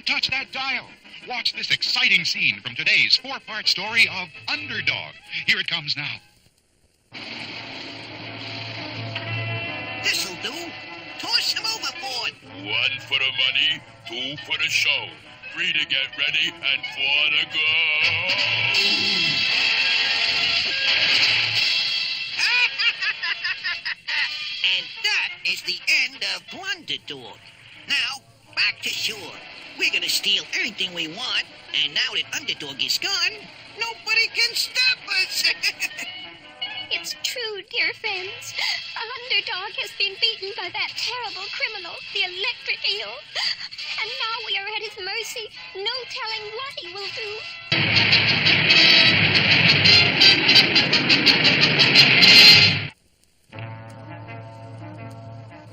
Don't touch that dial. Watch this exciting scene from today's four-part story of Underdog. Here it comes now. This'll do. Toss him overboard. 1 for the money, 2 for the show. 3 to get ready, and 4 to go. And that is the end of Underdog. Now, back to shore. We're gonna steal anything we want, and now that Underdog is gone, nobody can stop us. It's true, dear friends. Underdog has been beaten by that terrible criminal, the electric eel. And now we are at his mercy. No telling what he will do.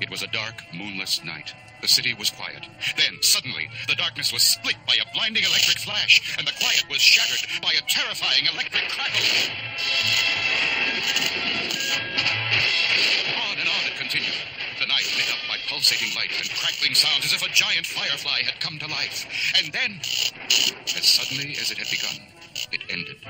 It was a dark, moonless night. The city was quiet. Then, suddenly, the darkness was split by a blinding electric flash, and the quiet was shattered by a terrifying electric crackle. On and on it continued. The night lit up by pulsating light and crackling sounds as if a giant firefly had come to life. And then, as suddenly as it had begun, it ended.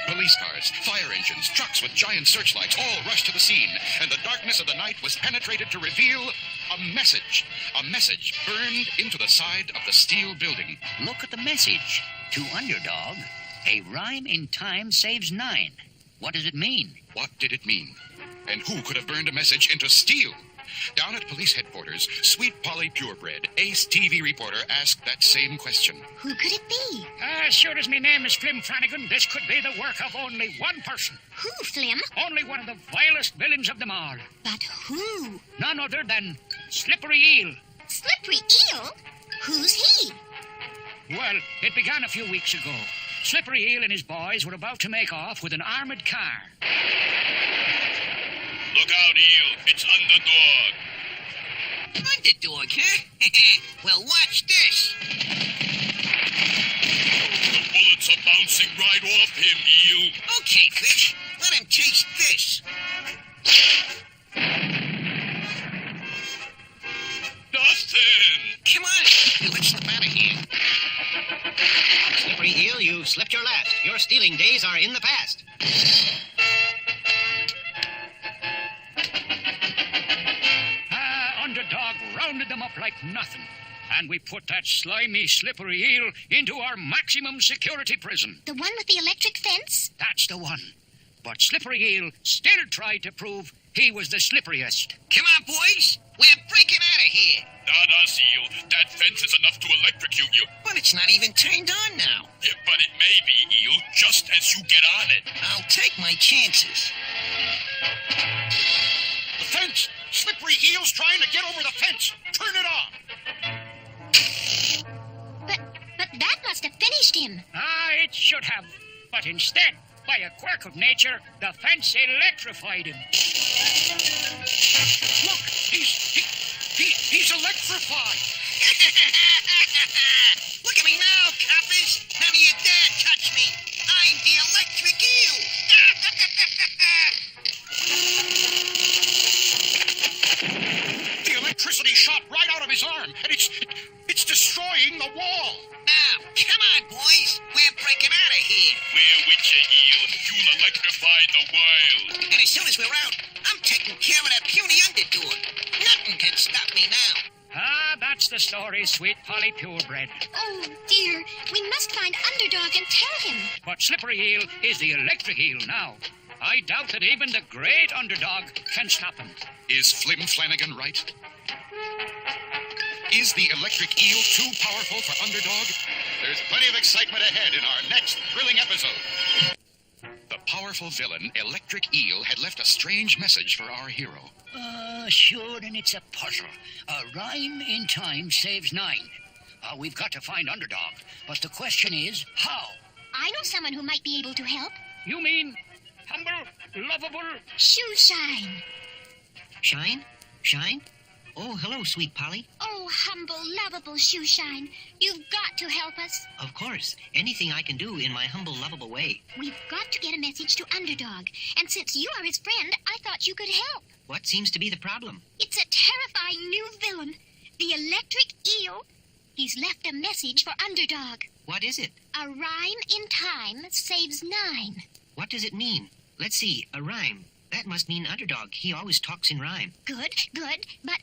Police cars, fire engines, trucks with giant searchlights all rushed to the scene, and the darkness of the night was penetrated to reveal a message. A message burned into the side of the steel building. Look at the message. To Underdog, a rhyme in time saves 9. What does it mean? What did it mean? And who could have burned a message into steel? Down at police headquarters, Sweet Polly Purebred, ace TV reporter, asked that same question. Who could it be? As sure as my name is Flim Flanagan, this could be the work of only one person. Who, Flim? Only one of the vilest villains of them all. But who? None other than Slippery Eel. Slippery Eel? Who's he? Well, it began a few weeks ago. Slippery Eel and his boys were about to make off with an armored car. Look out, Eel. It's Underdog. Underdog, huh? Well, watch this. The bullets are bouncing right off him, Eel. Okay, Fish. Let him taste this. Nothing. Come on. Let's slip out of here. Slippery Eel, you've slipped your last. Your stealing days are in the past. Underdog rounded them up like nothing. And we put that slimy, slippery eel into our maximum security prison. The one with the electric fence? That's the one. But Slippery Eel still tried to prove he was the slipperiest. Come on, boys. We're breaking out of here. Not us, Eel. That fence is enough to electrocute you. But it's not even turned on now. Yeah, but it may be, Eel, just as you get on it. I'll take my chances. The fence! Slippery Eel's trying to get over the fence! Turn it off! But that must have finished him. It should have. But instead, by a quirk of nature, the fence electrified him. Look, he's electrified! Look at me now, coppers. None of you dare touch me. I'm the electric eel. The electricity shot right out of his arm, and it's destroying the wall. Now, come on, boys. We're breaking out of here. We're with you, Eel. You'll electrify the world. And as soon as we're out, I'm taking care of that puny Underdog. Nothing can stop me now. That's the story, Sweet Polly Purebred. Oh, dear. We must find Underdog and tell him. But Slippery Eel is the electric eel now. I doubt that even the great Underdog can stop him. Is Flim Flanagan right? Is the electric eel too powerful for Underdog? There's plenty of excitement ahead in our next thrilling episode. The powerful villain, Electric Eel, had left a strange message for our hero. Sure, and it's a puzzle. A rhyme in time saves 9. We've got to find Underdog, but the question is, how? I know someone who might be able to help. You mean humble, lovable... Shoe Shine. Shine? Shine? Oh, hello, Sweet Polly. Oh, humble, lovable Shoe Shine. You've got to help us. Of course. Anything I can do in my humble, lovable way. We've got to get a message to Underdog. And since you are his friend, I thought you could help. What seems to be the problem? It's a terrifying new villain. The electric eel. He's left a message for Underdog. What is it? A rhyme in time saves 9. What does it mean? Let's see, a rhyme. That must mean Underdog. He always talks in rhyme. Good, good. But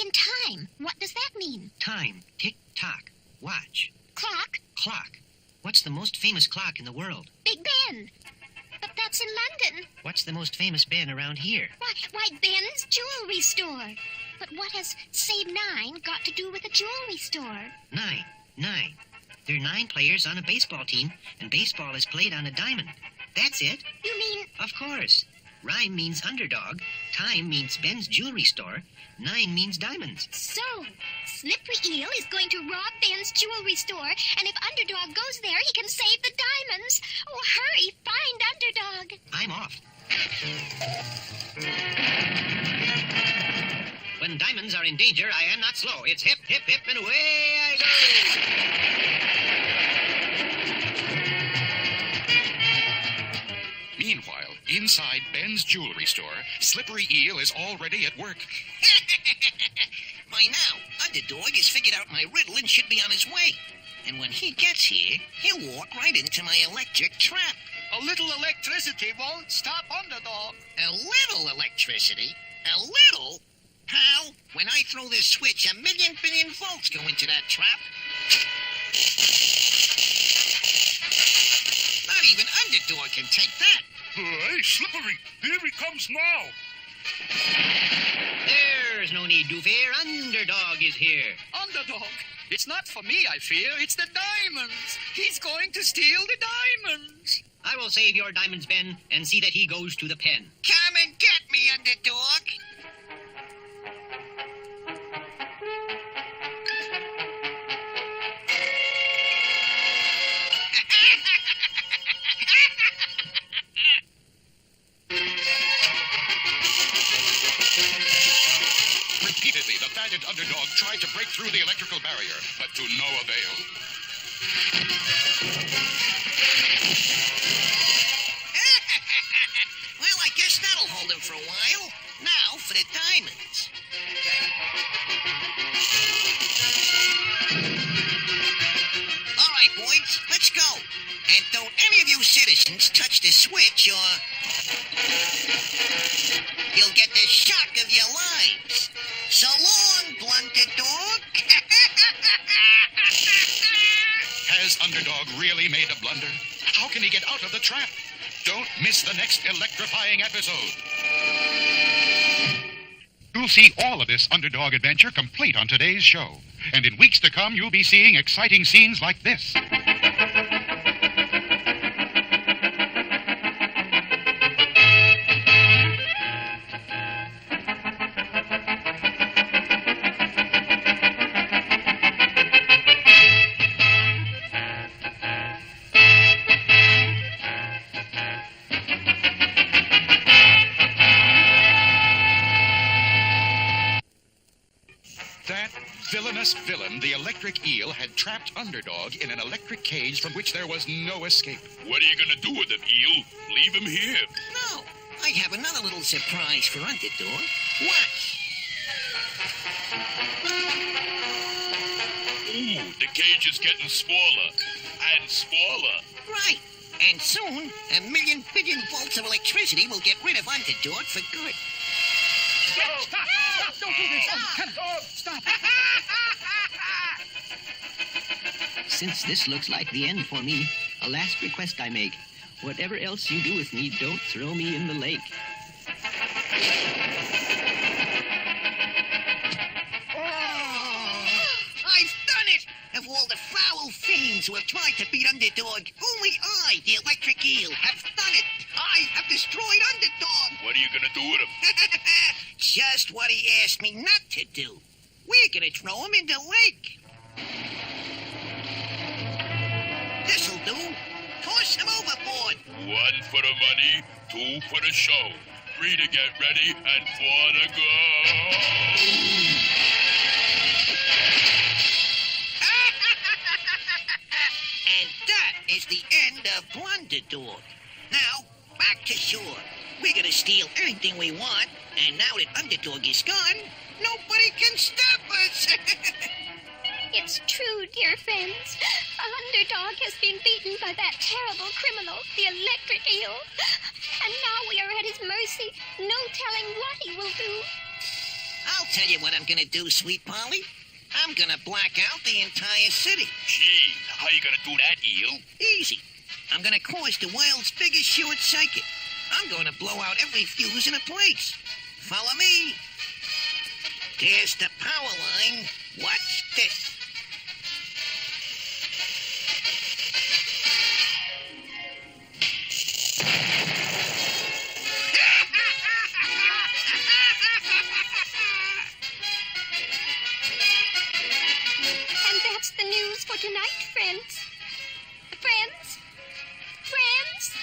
in time, what does that mean? Time. Tick-tock. Watch. Clock? Clock. What's the most famous clock in the world? Big Ben. But that's in London. What's the most famous Ben around here? Why, Ben's jewelry store. But what has Save 9 got to do with a jewelry store? 9. There are 9 players on a baseball team, and baseball is played on a diamond. That's it. You mean... Of course. Rhyme means Underdog. Time means Ben's jewelry store. 9 means diamonds. So, Slippery Eel is going to rob Ben's jewelry store, and if Underdog goes there, he can save the diamonds. Oh, hurry, find Underdog. I'm off. When diamonds are in danger, I am not slow. It's hip, hip, hip, and away I go. Meanwhile, inside Ben's jewelry store, Slippery Eel is already at work. By now, Underdog has figured out my riddle and should be on his way. And when he gets here, he'll walk right into my electric trap. A little electricity won't stop Underdog. A little electricity? A little? How? When I throw this switch, 1 million billion volts go into that trap. Not even Underdog can take that. Hey, Slippery, here he comes now. There's no need to fear. Underdog is here. Underdog? It's not for me, I fear. It's the diamonds. He's going to steal the diamonds. I will save your diamonds, Ben, and see that he goes to the pen. Come and get me, Underdog. Repeatedly, the battered Underdog tried to break through the electrical barrier, but to no avail. Well, I guess that'll hold him for a while. Now for the diamonds. All right, boys, let's go. And don't any of you citizens touch the switch or you'll get the shock of your lives. So long, blunted dog. Has Underdog really made a blunder? How can he get out of the trap? Don't miss the next electrifying episode. You'll see all of this Underdog adventure complete on today's show. And in weeks to come, you'll be seeing exciting scenes like this. That villainous villain, the electric eel, had trapped Underdog in an electric cage from which there was no escape. What are you going to do with him, Eel? Leave him here. No, I have another little surprise for Underdog. Watch. Ooh, the cage is getting smaller and smaller. Right. And soon, 1 million billion volts of electricity will get rid of Underdog for good. Stop! Don't do this! Stop! Since this looks like the end for me, a last request I make. Whatever else you do with me, don't throw me in the lake. I've done it! Of all the foul fiends who have tried to beat Underdog, only I, the electric eel, have done it. I have destroyed Underdog. What are you going to do with him? Just what he asked me not to do. We're gonna throw him in the lake. This'll do. Toss him overboard. 1 for the money, 2 for the show. 3 to get ready, and 4 to go. And that is the end of Underdog. Now, back to shore. We're gonna steal anything we want, and now that Underdog is gone, nobody can stop us. friends. Underdog has been beaten by that terrible criminal, the electric eel. And now we are at his mercy. No telling what he will do. I'll tell you what I'm gonna do, Sweet Polly. I'm gonna black out the entire city. Gee, how you gonna do that, Eel? Easy. I'm gonna cause the world's biggest short circuit. I'm gonna blow out every fuse in the place. Follow me. There's the power line. Watch this. And that's the news for tonight, friends. Friends? Friends?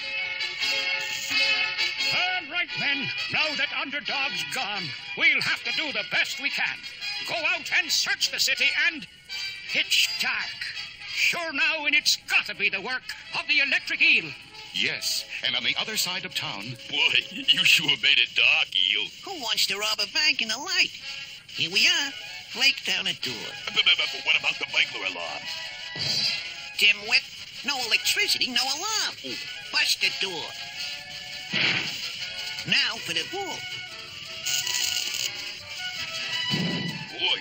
All right, men. Now that Underdog's gone, we'll have to do the best we can. Go out and search the city and... It's dark. Sure now, and it's got to be the work of the electric eel. Yes, and on the other side of town, Boy, you sure made it dark, Eel. Who wants to rob a bank in the light? Here we are. Break down a door. But what about the burglar alarm? Dimwit. No electricity, no alarm. Bust the door. Now for the vault. Boy,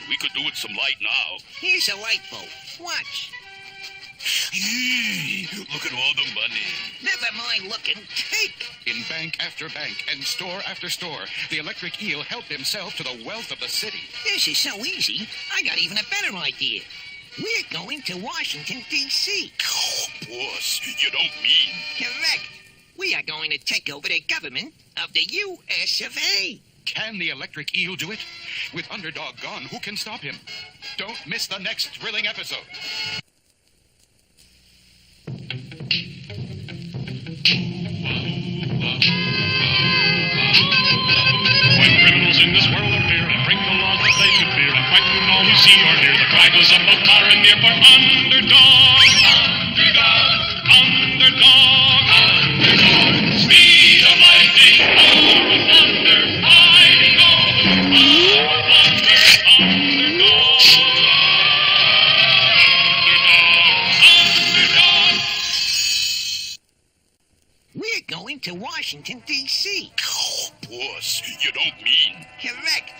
we could do with some light now. Here's a light bulb. Watch. Gee, look at all the money. Never mind looking. Take. in bank after bank and store after store, the electric eel helped himself to the wealth of the city. This is so easy, I got even a better idea. We're going to Washington, D.C. Oh, boss, you don't mean... Correct. We are going to take over the government of the U.S. of A. Can the electric eel do it? With Underdog gone, who can stop him? Don't miss the next thrilling episode. When criminals in this world appear and break the laws that they should fear and frighten all who see or hear, the cry goes up both far and near for Underdog. Underdog. Underdog. Underdog. Speed of lightning. Power of thunder. Mighty go. Power of thunder. Underdog. Underdog. We're going to Washington, D.C. Oh, boss, you don't mean... Correct.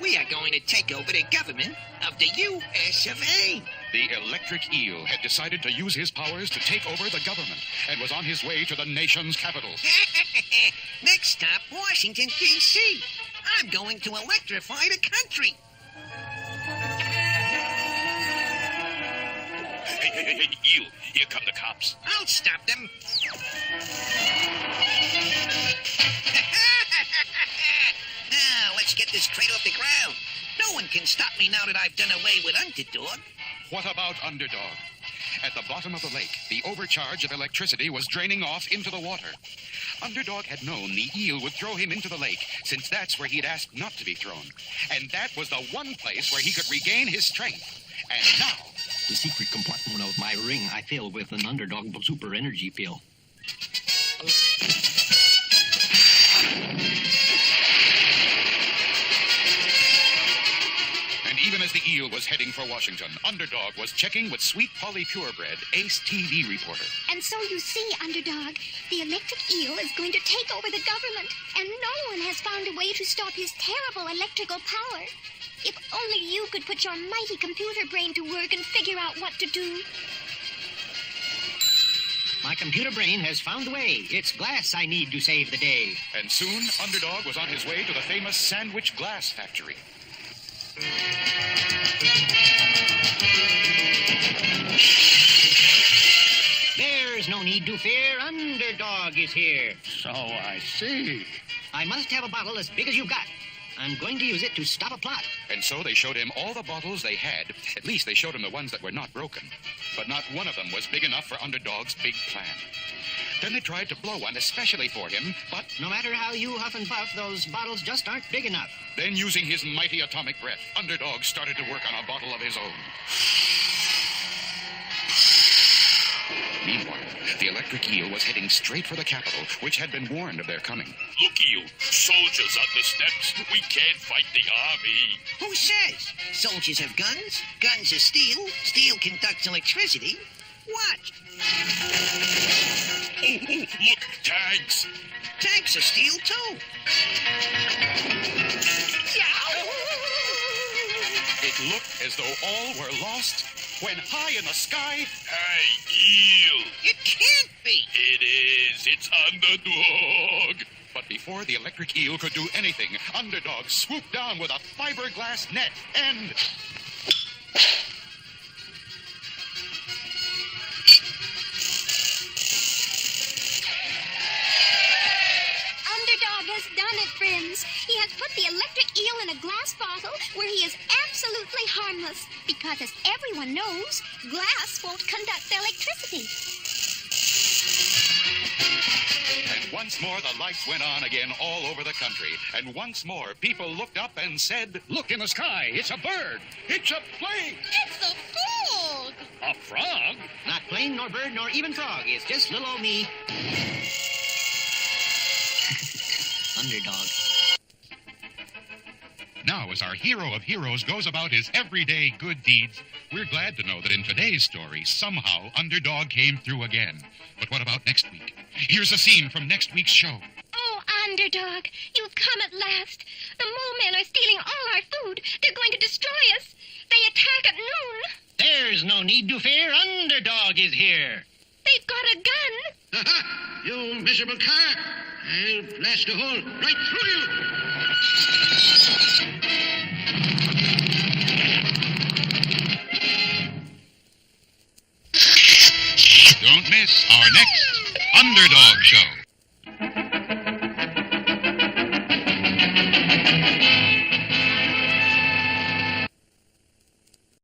We are going to take over the government of the U.S. of A. The electric eel had decided to use his powers to take over the government and was on his way to the nation's capital. Next stop, Washington, D.C. I'm going to electrify the country. Hey, Eel, here come the cops. I'll stop them. Now, let's get this crate off the ground. No one can stop me now that I've done away with Underdog. What about Underdog? At the bottom of the lake, the overcharge of electricity was draining off into the water. Underdog had known the eel would throw him into the lake, since that's where he'd asked not to be thrown. And that was the one place where he could regain his strength. And now... The secret compartment of my ring I filled with an Underdog super energy pill. And even as the eel was heading for Washington, Underdog was checking with Sweet Polly Purebred, Ace TV reporter. And so you see, Underdog, the electric eel is going to take over the government, and no one has found a way to stop his terrible electrical power. If only you could put your mighty computer brain to work and figure out what to do. My computer brain has found the way. It's glass I need to save the day. And soon, Underdog was on his way to the famous sandwich glass factory. There's no need to fear. Underdog is here. So I see. I must have a bottle as big as you've got. I'm going to use it to stop a plot. And so they showed him all the bottles they had. At least they showed him the ones that were not broken. But not one of them was big enough for Underdog's big plan. Then they tried to blow one especially for him, but... No matter how you huff and puff, those bottles just aren't big enough. Then, using his mighty atomic breath, Underdog started to work on a bottle of his own. Meanwhile, The electric eel was heading straight for the capital, which had been warned of their coming. Look, Eel. Soldiers on the steps. We can't fight the army. Who says? Soldiers have guns. Guns are steel. Steel conducts electricity. Watch. Oh, look, tanks. Tanks are steel, too. It looked as though all were lost when high in the sky... Hey, Eel. It can't be. It is. It's Underdog. But before the electric eel could do anything, Underdog swooped down with a fiberglass net and... Underdog has done it, friends. He has put the electric eel in a glass bottle where he is absolutely harmless. Because as everyone knows, glass won't conduct electricity. And once more the lights went on again all over the country. And once more people looked up and said... Look in the sky. It's a bird. It's a plane. It's a frog. A frog? Not plane, nor bird, nor even frog. It's just little old me. Underdog. Now, as our hero of heroes goes about his everyday good deeds, we're glad to know that in today's story, somehow, Underdog came through again. But what about next week? Here's a scene from next week's show. Oh, Underdog, you've come at last. The mole men are stealing all our food. They're going to destroy us. They attack at noon. There's no need to fear. Underdog is here. They've got a gun. Aha! You miserable car! I'll blast a hole right through you!